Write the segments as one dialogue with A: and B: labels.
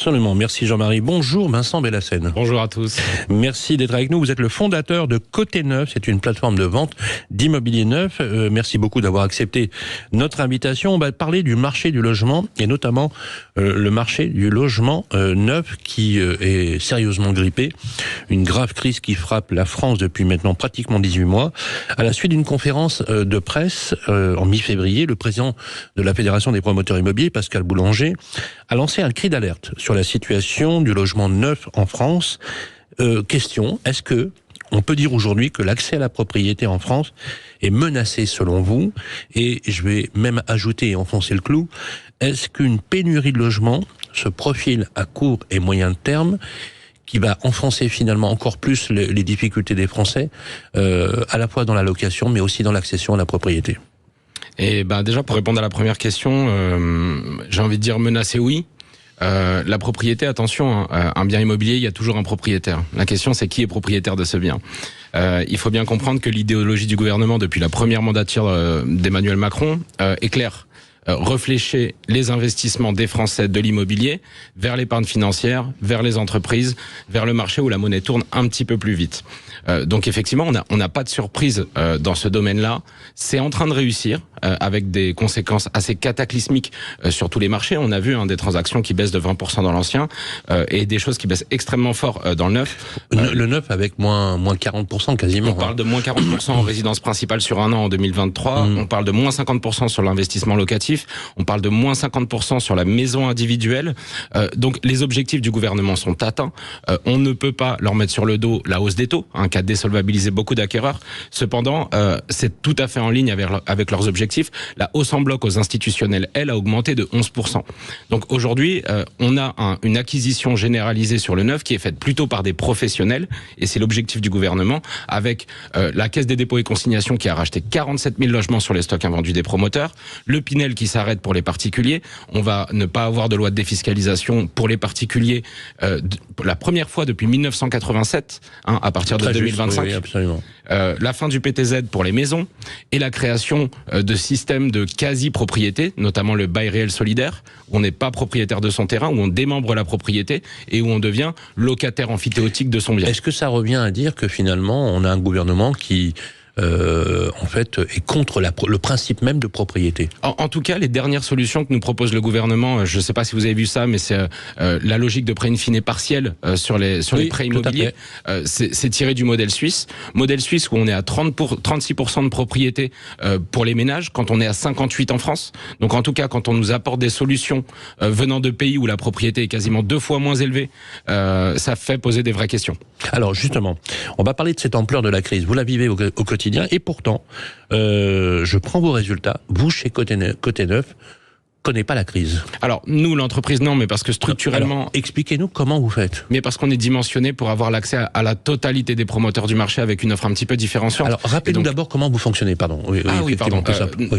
A: Absolument, merci Jean-Marie. Bonjour Vincent Bellassène.
B: Bonjour à tous.
A: Merci d'être avec nous. Vous êtes le fondateur de Côté Neuf, c'est une plateforme de vente d'immobilier neuf. Merci beaucoup d'avoir accepté notre invitation. On va parler du marché du logement et notamment le marché du logement neuf qui est sérieusement grippé. Une grave crise qui frappe la France depuis maintenant pratiquement 18 mois. À la suite d'une conférence de presse en mi-février, le président de la Fédération des promoteurs immobiliers, Pascal Boulanger, a lancé un cri d'alerte sur la situation du logement neuf en France. Question, est-ce que on peut dire aujourd'hui que l'accès à la propriété en France est menacé selon vous? Et je vais même ajouter et enfoncer le clou, est-ce qu'une pénurie de logements se profile à court et moyen terme qui va enfoncer finalement encore plus les difficultés des Français, à la fois dans la location mais aussi dans l'accession à la propriété?
B: Et déjà pour répondre à la première question, j'ai envie de dire menacé oui. La propriété, attention, un bien immobilier, il y a toujours un propriétaire. La question, c'est qui est propriétaire de ce bien. Il faut bien comprendre que l'idéologie du gouvernement depuis la première mandature d'Emmanuel Macron est claire. Réfléchir les investissements des Français de l'immobilier vers l'épargne financière, vers les entreprises, vers le marché où la monnaie tourne un petit peu plus vite. Donc effectivement, on n'a pas de surprise dans ce domaine-là. C'est en train de réussir avec des conséquences assez cataclysmiques sur tous les marchés. On a vu des transactions qui baissent de 20% dans l'ancien et des choses qui baissent extrêmement fort dans le neuf.
A: Le neuf avec moins 40% quasiment.
B: On parle de moins 40% en résidence principale sur un an en 2023. On parle de moins 50% sur l'investissement locatif. On parle de moins 50% sur la maison individuelle. Donc les objectifs du gouvernement sont atteints. On ne peut pas leur mettre sur le dos la hausse des taux, qui a désolvabilisé beaucoup d'acquéreurs. Cependant, c'est tout à fait en ligne avec leurs objectifs. La hausse en bloc aux institutionnels, elle, a augmenté de 11%. Donc aujourd'hui, on a une acquisition généralisée sur le neuf qui est faite plutôt par des professionnels, et c'est l'objectif du gouvernement, avec la Caisse des dépôts et consignations qui a racheté 47 000 logements sur les stocks invendus des promoteurs, le Pinel qui s'arrête pour les particuliers. On va ne pas avoir de loi de défiscalisation pour les particuliers pour la première fois depuis 1987, à partir de 2025.
A: Oui, absolument.
B: La fin du PTZ pour les maisons et la création de systèmes de quasi-propriété, notamment le bail réel solidaire, où on n'est pas propriétaire de son terrain, où on démembre la propriété et où on devient locataire amphithéotique de son bien.
A: Est-ce que ça revient à dire que finalement on a un gouvernement qui en fait est contre le principe même de propriété?
B: En tout cas, les dernières solutions que nous propose le gouvernement, je ne sais pas si vous avez vu ça, mais c'est la logique de prêt in fine partiel sur les prêts immobiliers. C'est tiré du modèle suisse. Modèle suisse où on est à 36% de propriété pour les ménages, quand on est à 58% en France. Donc en tout cas, quand on nous apporte des solutions venant de pays où la propriété est quasiment 2 fois moins élevée, ça fait poser des vraies questions.
A: Alors justement, on va parler de cette ampleur de la crise. Vous la vivez au quotidien et pourtant, je prends vos résultats. Vous, chez Côté Neuf, connaît pas la crise.
B: Alors, nous, l'entreprise, non, mais parce que structurellement...
A: Alors, expliquez-nous comment vous faites.
B: Mais parce qu'on est dimensionné pour avoir l'accès à la totalité des promoteurs du marché avec une offre un petit peu différenciante.
A: Alors, rappelez-nous d'abord comment vous fonctionnez, pardon.
B: Oui, pardon.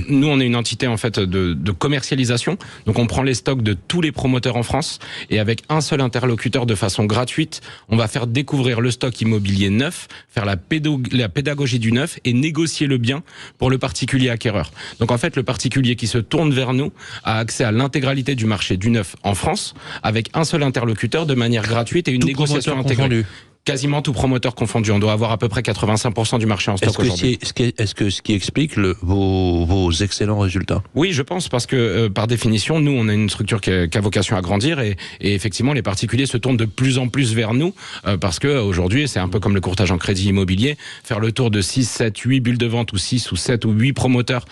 B: Nous, on est une entité, en fait, de commercialisation. Donc, on prend les stocks de tous les promoteurs en France et avec un seul interlocuteur de façon gratuite, on va faire découvrir le stock immobilier neuf, faire la pédagogie du neuf et négocier le bien pour le particulier acquéreur. Donc, en fait, le particulier qui se tourne vers nous a accès à l'intégralité du marché du neuf en France avec un seul interlocuteur de manière gratuite et une négociation intégrée. Quasiment tout promoteur confondu. On doit avoir à peu près 85% du marché en stock aujourd'hui.
A: Est-ce que ce qui explique vos excellents résultats?
B: Oui, je pense, parce que par définition, nous, on a une structure qui a vocation à grandir et effectivement, les particuliers se tournent de plus en plus vers nous parce que aujourd'hui, c'est un peu comme le courtage en crédit immobilier. Faire le tour de 6, 7, 8 bulles de vente ou 6 ou 7 ou 8 promoteurs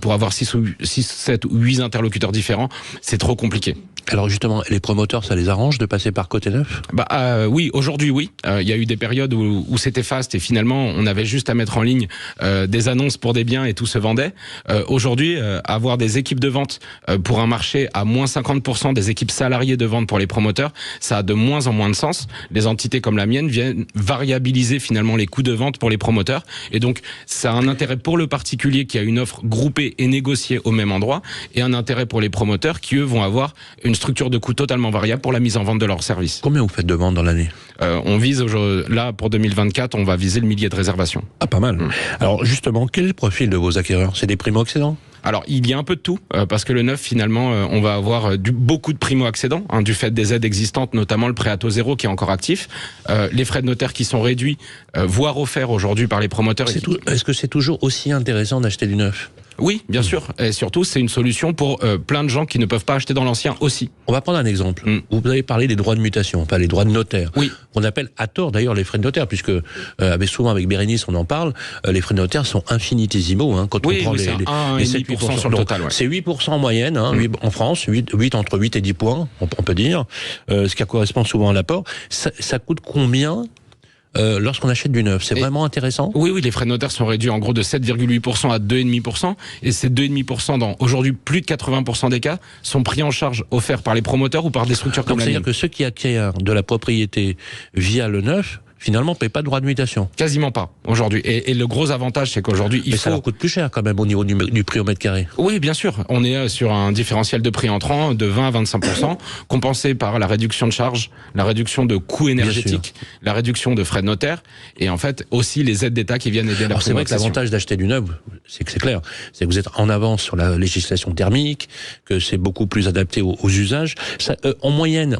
B: pour avoir 6, 7 ou 8 interlocuteurs différents, c'est trop compliqué.
A: Alors justement, les promoteurs, ça les arrange de passer par Côté Neuf?
B: Oui, aujourd'hui, oui. Il y a eu des périodes où c'était fast et finalement on avait juste à mettre en ligne des annonces pour des biens et tout se vendait. Aujourd'hui, avoir des équipes de vente pour un marché à moins 50%, des équipes salariées de vente pour les promoteurs, ça a de moins en moins de sens. Les entités comme la mienne viennent variabiliser finalement les coûts de vente pour les promoteurs et donc ça a un intérêt pour le particulier qui a une offre groupée et négociée au même endroit et un intérêt pour les promoteurs qui eux vont avoir une structure de coûts totalement variable pour la mise en vente de leurs services.
A: Combien vous faites de ventes dans l'année?
B: On vise là pour 2024, on va viser le millier de réservations.
A: Ah, pas mal. Alors justement, quel est le profil de vos acquéreurs? C'est des primo-accédants?
B: Alors, il y a un peu de tout, parce que le neuf, finalement, on va avoir beaucoup de primo-accédants, du fait des aides existantes, notamment le prêt à taux zéro qui est encore actif, les frais de notaire qui sont réduits, voire offerts aujourd'hui par les promoteurs.
A: Est-ce que c'est toujours aussi intéressant d'acheter du neuf ?
B: Oui, bien sûr. Et surtout, c'est une solution pour plein de gens qui ne peuvent pas acheter dans l'ancien aussi.
A: On va prendre un exemple. Vous avez parlé des droits de mutation, enfin les droits de notaire.
B: Oui.
A: On appelle à tort d'ailleurs les frais de notaire, puisque souvent avec Bérénice on en parle, les frais de notaire sont infinitésimaux. Quand on prend les 7%
B: sur le total. Ouais.
A: C'est 8% en moyenne en France, 8 entre 8 et 10 points, on peut dire, ce qui correspond souvent à l'apport. Ça coûte combien lorsqu'on achète du neuf? C'est vraiment intéressant?
B: Oui, les frais de notaire sont réduits en gros de 7,8% à 2,5%. Et ces 2,5% dans aujourd'hui plus de 80% des cas sont pris en charge, offerts par les promoteurs ou par des structures comme la mienne.
A: C'est-à-dire que ceux qui acquièrent de la propriété via le neuf, finalement, ne paient pas de droit de mutation.
B: Quasiment pas, aujourd'hui. Et le gros avantage, c'est qu'aujourd'hui,
A: ça leur coûte plus cher, quand même, au niveau du prix au mètre carré.
B: Oui, bien sûr. On est sur un différentiel de prix entrant de 20 à 25%, compensé par la réduction de charges, la réduction de coûts énergétiques, la réduction de frais de notaire, et en fait, aussi les aides d'État qui viennent aider la primo-accession.
A: C'est vrai que l'avantage d'acheter du neuf, c'est que c'est clair, c'est que vous êtes en avance sur la législation thermique, que c'est beaucoup plus adapté aux usages. En moyenne,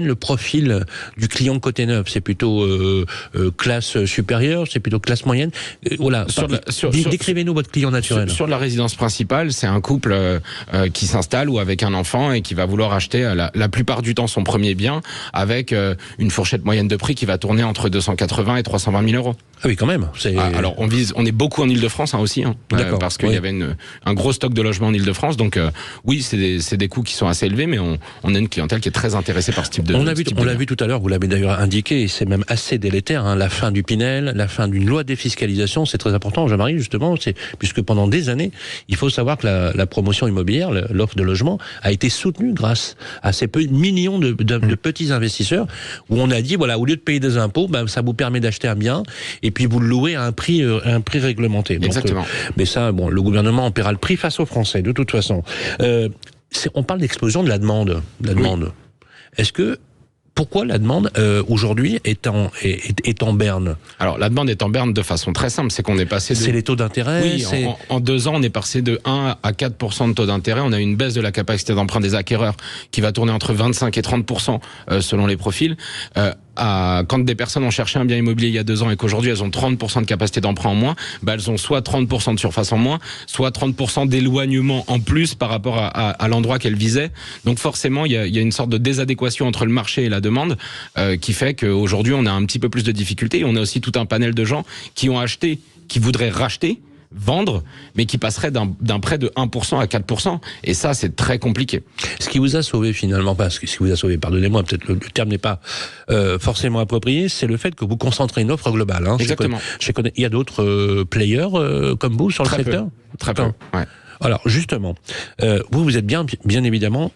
A: le profil du client côté neuf, c'est plutôt classe supérieure, c'est plutôt classe moyenne. Voilà. Décrivez-nous votre client naturel.
B: Sur la résidence principale, c'est un couple qui s'installe ou avec un enfant et qui va vouloir acheter la plupart du temps son premier bien avec une fourchette moyenne de prix qui va tourner entre 280 et 320 000 euros.
A: Ah oui, quand même.
B: Alors on est beaucoup en Île-de-France aussi, parce qu'il y avait un gros stock de logements en Île-de-France. Donc oui, c'est des coûts qui sont assez élevés, mais on a une clientèle qui est très intéressée par ce type de.
A: On l'a vu tout à l'heure. Vous l'avez d'ailleurs indiqué. Et c'est même assez délétère. La fin du Pinel, la fin d'une loi de défiscalisation, c'est très important, Jean-Marie, justement, puisque pendant des années, il faut savoir que la promotion immobilière, l'offre de logement, a été soutenue grâce à ces millions de petits investisseurs, où on a dit, voilà, au lieu de payer des impôts, ça vous permet d'acheter un bien, et puis vous le louez à un prix réglementé. Donc,
B: exactement.
A: Mais ça, le gouvernement en paiera le prix face aux Français, de toute façon. On parle d'explosion de la demande. Pourquoi la demande aujourd'hui est en berne?
B: Alors la demande est en berne de façon très simple, c'est qu'on est passé de...
A: C'est les taux d'intérêt.
B: Oui, en 2 ans, on est passé de 1 à 4% de taux d'intérêt. On a une baisse de la capacité d'emprunt des acquéreurs qui va tourner entre 25 et 30% selon les profils. Quand des personnes ont cherché un bien immobilier il y a 2 ans et qu'aujourd'hui elles ont 30% de capacité d'emprunt en moins, elles ont soit 30% de surface en moins, soit 30% d'éloignement en plus par rapport à l'endroit qu'elles visaient. Donc forcément, il y a une sorte de désadéquation entre le marché et la demande qui fait qu'aujourd'hui on a un petit peu plus de difficultés. Et on a aussi tout un panel de gens qui ont acheté, qui voudraient racheter, vendre, mais qui passerait d'un prêt de 1% à 4%. Et ça, c'est très compliqué. Ce
A: qui vous a sauvé finalement, pardonnez-moi, peut-être le terme n'est pas forcément approprié, c'est le fait que vous concentrez une offre globale.
B: Exactement.
A: Il y a d'autres players comme vous sur le secteur?
B: Très peu, ouais.
A: Alors justement, vous êtes bien évidemment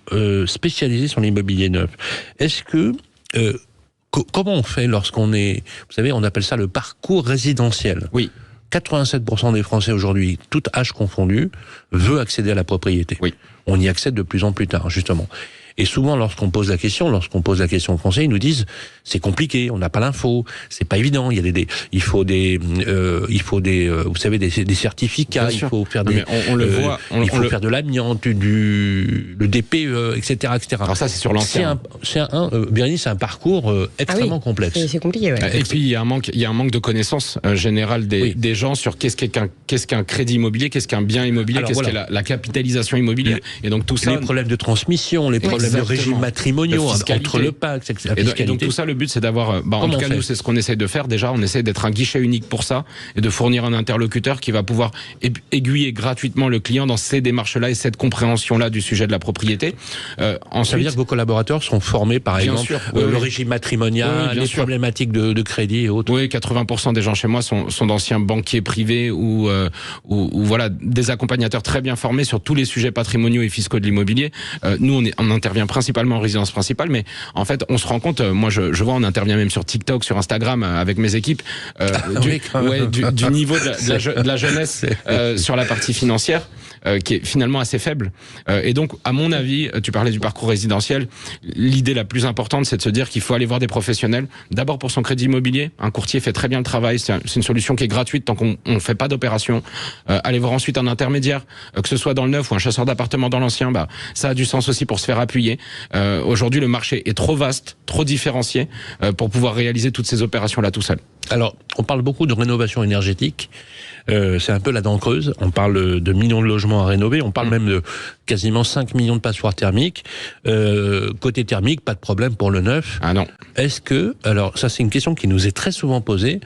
A: spécialisé sur l'immobilier neuf. Est-ce que comment on fait lorsqu'on est, vous savez, on appelle ça le parcours résidentiel.
B: Oui.
A: 87% des Français aujourd'hui, tout âge confondu, veut accéder à la propriété.
B: Oui.
A: On y accède de plus en plus tard, justement. Et souvent, lorsqu'on pose la question aux Français, ils nous disent c'est compliqué, on n'a pas l'info, c'est pas évident. Il faut des vous savez, des certificats, il faut faire des, il faut faire de l'amiante, le DPE, etc., etc.
B: Alors ça, c'est sur l'ancien.
A: Bérénice, c'est un parcours extrêmement complexe.
C: C'est compliqué. Ouais.
B: Et puis il y a un manque de connaissances générales des gens sur qu'est-ce qu'un crédit immobilier, qu'est-ce qu'un bien immobilier, qu'est-ce qu'est la capitalisation immobilière. Et donc tout ça,
A: les problèmes de transmission, les problèmes de régime matrimoniaux entre le pacte, etc.
B: Et donc tout ça, le but c'est d'avoir, en tout cas nous c'est ce qu'on essaye de faire. Déjà on essaye d'être un guichet unique pour ça et de fournir un interlocuteur qui va pouvoir aiguiller gratuitement le client dans ces démarches-là et cette compréhension-là du sujet de la propriété.
A: Ensuite, ça veut dire que vos collaborateurs sont formés par exemple le régime matrimonial, les problématiques de crédit et autres.
B: Oui, 80% des gens chez moi sont d'anciens banquiers privés ou voilà, des accompagnateurs très bien formés sur tous les sujets patrimoniaux et fiscaux de l'immobilier. Nous on intervient intervient principalement en résidence principale, mais en fait, on se rend compte, moi je vois, on intervient même sur TikTok, sur Instagram, avec mes équipes, du niveau de la jeunesse sur la partie financière, qui est finalement assez faible. Et donc, à mon avis, tu parlais du parcours résidentiel, l'idée la plus importante, c'est de se dire qu'il faut aller voir des professionnels, d'abord pour son crédit immobilier, un courtier fait très bien le travail, c'est une solution qui est gratuite tant qu'on ne fait pas d'opération. Aller voir ensuite un intermédiaire, que ce soit dans le neuf ou un chasseur d'appartement dans l'ancien, ça a du sens aussi pour se faire appuyer. Aujourd'hui, le marché est trop vaste, trop différencié pour pouvoir réaliser toutes ces opérations-là tout seul.
A: Alors, on parle beaucoup de rénovation énergétique. C'est un peu la dent creuse. On parle de millions de logements à rénover. On parle même de quasiment 5 millions de passoires thermiques. Côté thermique, pas de problème pour le neuf.
B: Ah non.
A: Est-ce que, alors ça c'est une question qui nous est très souvent posée,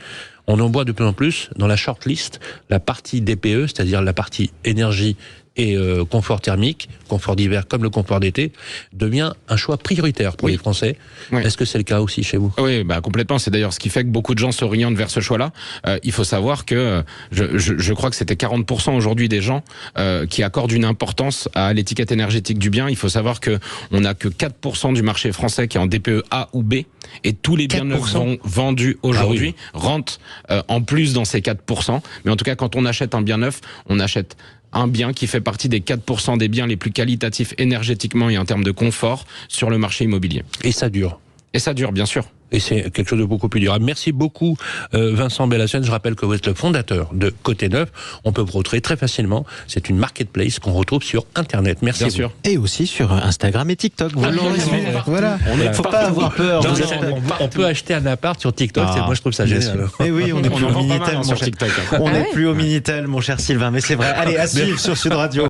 A: on en voit de plus en plus dans la shortlist, la partie DPE, c'est-à-dire la partie énergie et confort thermique, confort d'hiver comme le confort d'été, devient un choix prioritaire pour les Français. Oui. Est-ce que c'est le cas aussi chez vous ?
B: Oui, complètement. C'est d'ailleurs ce qui fait que beaucoup de gens s'orientent vers ce choix-là. Il faut savoir que je crois que c'était 40% aujourd'hui des gens qui accordent une importance à l'étiquette énergétique du bien. Il faut savoir que on n'a que 4% du marché français qui est en DPE A ou B, et tous les biens neufs vendus aujourd'hui rentrent en plus dans ces 4%. Mais en tout cas, quand on achète un bien neuf, on achète un bien qui fait partie des 4% des biens les plus qualitatifs énergétiquement et en termes de confort sur le marché immobilier.
A: Et ça dure.
B: Et ça dure, bien sûr.
A: Et c'est quelque chose de beaucoup plus durable. Merci beaucoup, Vincent Bellassène. Je rappelle que vous êtes le fondateur de Côté Neuf. On peut vous retrouver très facilement. C'est une marketplace qu'on retrouve sur Internet. Merci.
B: Bien sûr.
C: Et aussi sur Instagram et TikTok.
A: Voilà.
C: Il ne faut pas avoir peur.
A: On peut acheter un appart sur TikTok. Moi, je trouve ça génial.
C: Et oui, on est plus au Minitel,
B: sur TikTok.
C: On n'est plus au Minitel, mon cher Sylvain. Mais c'est vrai. Allez, à suivre sur Sud Radio.